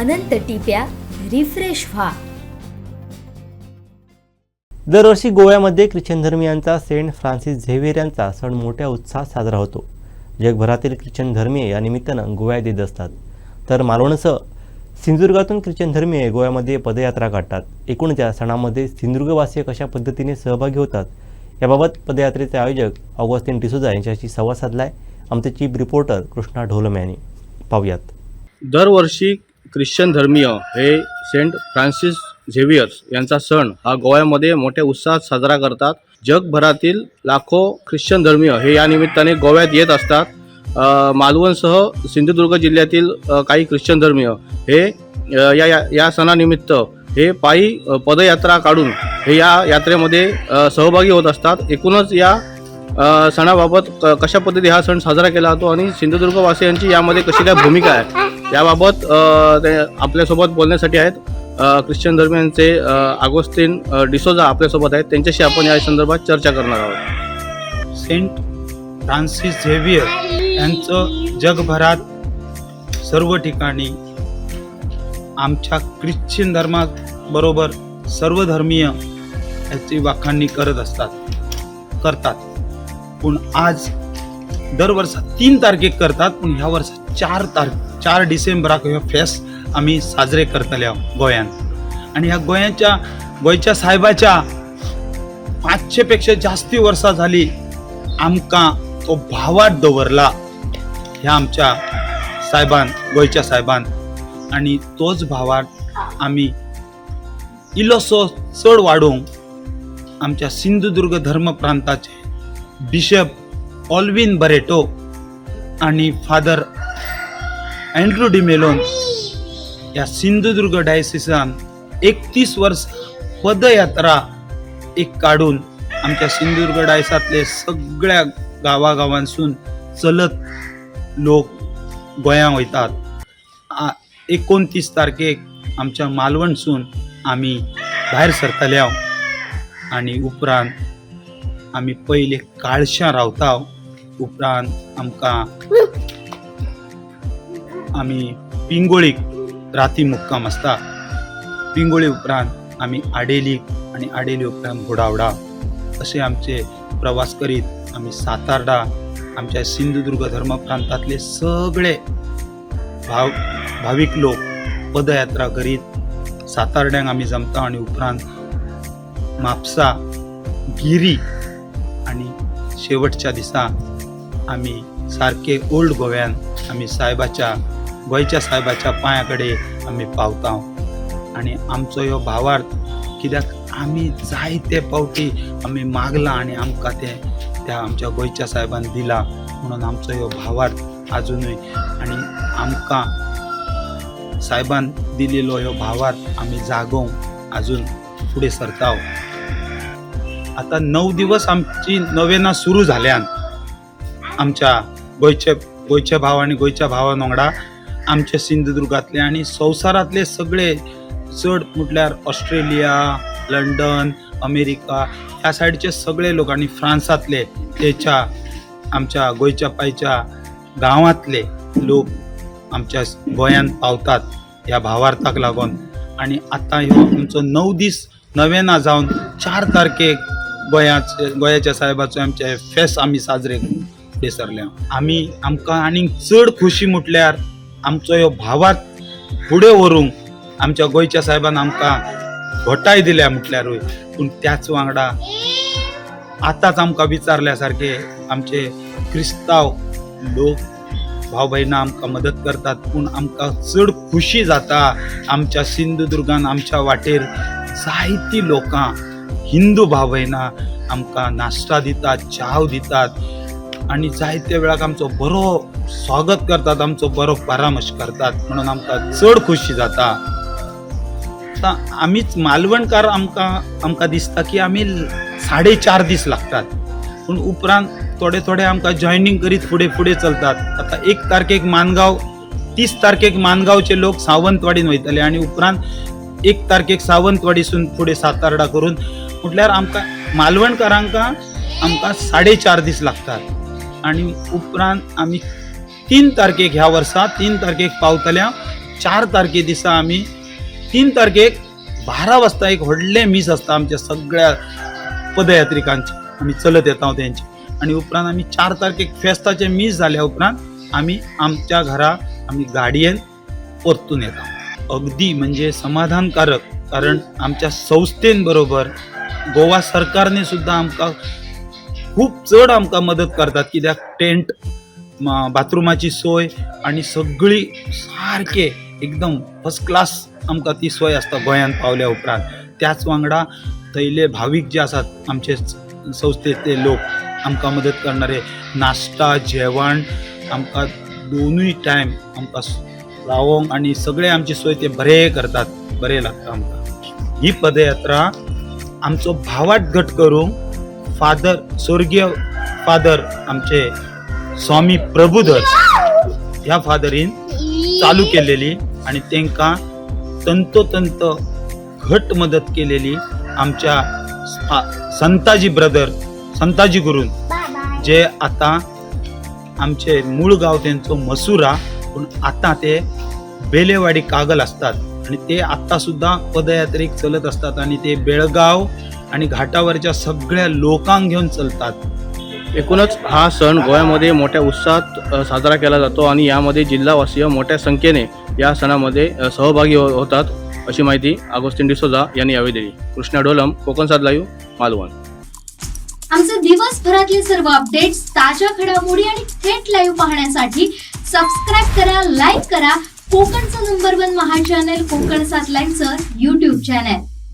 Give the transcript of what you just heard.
अनंत टिप्या refresh व्हा। दरवर्षी गोव्यामध्ये ख्रिश्चन धर्मीयांचा सेंट फ्रान्सिस झेवियर यांचा सण मोठ्या उत्साहात साजरा होतो। जगभरातील ख्रिश्चन धर्मीय या निमित्तानं गोव्यात येत असतात, तर मालवणसह सिंधुदुर्गातून ख्रिश्चन धर्मीय गोव्यामध्ये पदयात्रा काढतात। एकूणच या सणामध्ये सिंधुदुर्गवासीय कशा पद्धतीने सहभागी होतात याबाबत पदयात्रेचे आयोजक ऑगस्टिन डिसोजा यांच्याशी संवाद साधलाय आमचे चीफ रिपोर्टर कृष्णा ढोलम यांनी। पाहूयात। दरवर्षी ख्रिश्चन धर्मीय हे सेंट फ्रान्सिस झेवियर्स यांचा सण हा गोव्यामध्ये मोठ्या उत्साहात साजरा करतात। जगभरातील लाखो ख्रिश्चन धर्मीय हे या निमित्ताने गोव्यात येत असतात। मालवणसह सिंधुदुर्ग जिल्ह्यातील काही ख्रिश्चन धर्मीय हे या सणानिमित्त हे पायी पदयात्रा काढून हे या यात्रेमध्ये सहभागी होत असतात। एकूणच या सणाबाबत कशा पद्धती हा सण साजरा केला जातो आणि सिंधुदुर्गवासियांची यामध्ये कशी काय भूमिका आहे याबाबत आपल्यासोबत बोलण्यासाठी आहेत ख्रिश्चन धर्मियांचे ऑगस्टिन डिसोजा आपल्यासोबत आहेत। त्यांच्याशी आपण या संदर्भात चर्चा करणार आहोत। सेंट फ्रान्सिस झेवियर यांचं जगभरात सर्व ठिकाणी आमच्या ख्रिश्चन धर्माबरोबर सर्व धर्मीय याची वाखाणणी करतात। पण आज दरवर्षी 3 तारखेक करतात, पण ह्या वर्षी 4 डिसेंबराक ह्यो फेस्ट आम्ही साजरे करतले गोंयान। आणि ह्या गोंयच्या साहेबाच्या 500 पेक्षा जास्ती वर्सां झाली आमकां तो भावात दवरला ह्या आमच्या साहेबान, गोंयच्या साहेबान। आणि तोच भावात आम्ही इल्लोसो चड वाडोवंक आमच्या सिंधुदुर्ग धर्म प्रांताचे बिशप ऑल्विन बरेटो आणि फादर अँड्रू डी मेलोन या सिंधुदुर्ग डायसिसान 31 वर्ष पदयात्रा काढून आमच्या सिंधुदुर्ग डायसातले सगळ्या गावागावांसून चलत लोक गोंया वयतात। 29 तारखेक आमच्या मालवणसून आम्ही भायर सरतले आणि उपरांत आम्ही पहिले काळशा रावता। उपरांत आम्ही पिंगोळीक राती मुक्काम असता। पिंगोळी उपरांत आम्ही आडेलीक आणि आडेली उपरांत घोडावडा असे आमचे प्रवास करीत आम्ही सातार्डा आमच्या सिंधुदुर्ग धर्म प्रांतातले सगळे भाविक लोक पदयात्रा करीत सातार्ड्यांक आम्ही जमता। आणि उपरांत म्हापसा, गिरी आणि शेवटच्या दिसा आम्ही सारखे ओल्ड गोव्यान आम्ही गोंयच्या साहेबाच्या पांयाकडे आम्ही पावता। आणि आमचो ह्यो भावार्थ कित्याक आम्ही जायते पावटी आम्ही मागला आणि आमकां त्या आमच्या गोंयच्या साहेबान दिला, म्हणून आमचो ह्यो भावार्थ अजूनय आणि आमकां साहेबान दिलेलो ह्यो भावार्थ आम्ही जागोवंक अजून फुडें सरता। आता 9 दिवस आमची नवेना सुरू जाल्यान आमच्या गोंयचे भाव आणि गोंयच्या भावां वांगडा आमच्या सिंधुदुर्गातले आणि संवसारातले सगळे चड म्हटल्यार ऑस्ट्रेलिया, लंडन, अमेरिका ह्या सायडीचे सगळे लोक आणि फ्रांसातले आमच्या गोंयच्या पायच्या गांवांतले लोक आमच्या गोंयान पावतात ह्या भावार्थाक लागून। आणि आता ह्यो आमचो 9 दीस नवेना जावन 4 तारखेक गोंयाच्या साहेबाचो आमचे फेस्ट आम्ही साजरे फुडें सरले। आमकां आनीक चड खुशी म्हटल्यार आमचो ह्यो भावार्थ फुडें व्हरूंक आमच्या गोंयच्या साहेबान आमकां घोटाय दिल्या म्हटल्यारूय, पूण त्याच वांगडा आतांच आमकां विचारल्या सारखे आमचे क्रिस्तांव लोक भाव भयणां आमकां मदत करतात, पूण आमकां चड खुशी जाता आमच्या सिंधुदुर्गान आमच्या वाटेर जायतीं लोकां हिंदू भाव भयणां आमकां नाश्ता दितात, चाव दितात आणि जायत्या वेळाक आमचो बरो स्वागत करतात, आमचो बरो परामर्श करतात, म्हणून आमकां चड खुशी जाता। आता आमीच मालवणकार आमकां दिसता की आमी 4.5 दीस लागतात, पूण उपरांत थोडे आमकां जॉयनिंग करीत फुडें चलतात। आता 1 तारखेक मानगांव, 30 तारखेक मानगांवचे लोक सावंतवाडीन वयतले आणि उपरांत 1 तारखेक सावंतवाडीसून फुडें सातार्डा करून म्हटल्यार आमकां मालवणकारांक आमकां 4.5 दीस लागतात। आणि उपरांत आम्ही 3 तारखेक ह्या वर्सा 3 तारखेक पावतल्या 4 तारखे दिसा आम्ही 3 तारखेक 12 वाजता एक व्हडले मीस असता आमच्या सगळ्या पदयात्रिकांचे, आम्ही चलत येता त्यांची, आणि उपरांत आम्ही 4 तारखेक फेस्ताचे मीस झाल्या उपरांत आम्ही आमच्या घरा आम्ही गाडयेन परतून येता. अगदी म्हणजे समाधानकारक, कारण आमच्या संस्थेन बरोबर गोवा सरकारने सुद्धा आमकां खूप चड आमकां मदत करतात. कित्याक टेंट, बाथरुमाची सोय आणि सगळी सारखे एकदम फर्स्ट क्लास आमकां ती सोय आसता गोंयांत पावल्या उपरांत. त्याच वांगडा थंयले भावीक जे आसात आमचे संस्थेतले लोक आमकां मदत करणारे, नाश्ता जेवण आमकां दोनूय टायम आमकां रावोंक आणि सगळे आमची सोय ते बरे करतात, बरे लागता आमकां. ही पदयात्रा आमचो भावाट घट करूंक फादर, स्वर्गीय फादर आमचे स्वामी प्रभुदत्त ह्या फादरीन चालू केलेली आणि तांकां तंतोतंत घट मदत केलेली आमच्या संताजी ब्रदर, संताजी गुरून, जे आता आमचे मूळ गाव त्यांचो मसुरा, पण आता ते बेलेवाडी कागल असतात आणि ते आता सुद्धा पदयात्रेक चलत असतात आणि ते बेळगाव आणि घाटावरच्या सगळ्या लोकांक घेऊन चलतात. एकूणच हा सण गोव्यामध्ये मोठ्या उत्साहात साजरा केला जातो आणि यामध्ये जिल्हावासीय मोठ्या संख्येने या सणामध्ये सहभागी होतात, अशी माहिती अगोस्टिन डिसोजा यांनी यावेळी दिली. कृष्णा डोलम, कोकण सात लाईव्ह, मालवण. आमचे दिवसभरातले सर्व अपडेट्स, ताज्या घडामोडी आणि थेट लाईव्ह पाहण्यासाठी सबस्क्राईब करा, लाईक करा कोकणचं नंबर 1 महा चॅनल कोकण 7 लाईव्हचं YouTube चॅनल.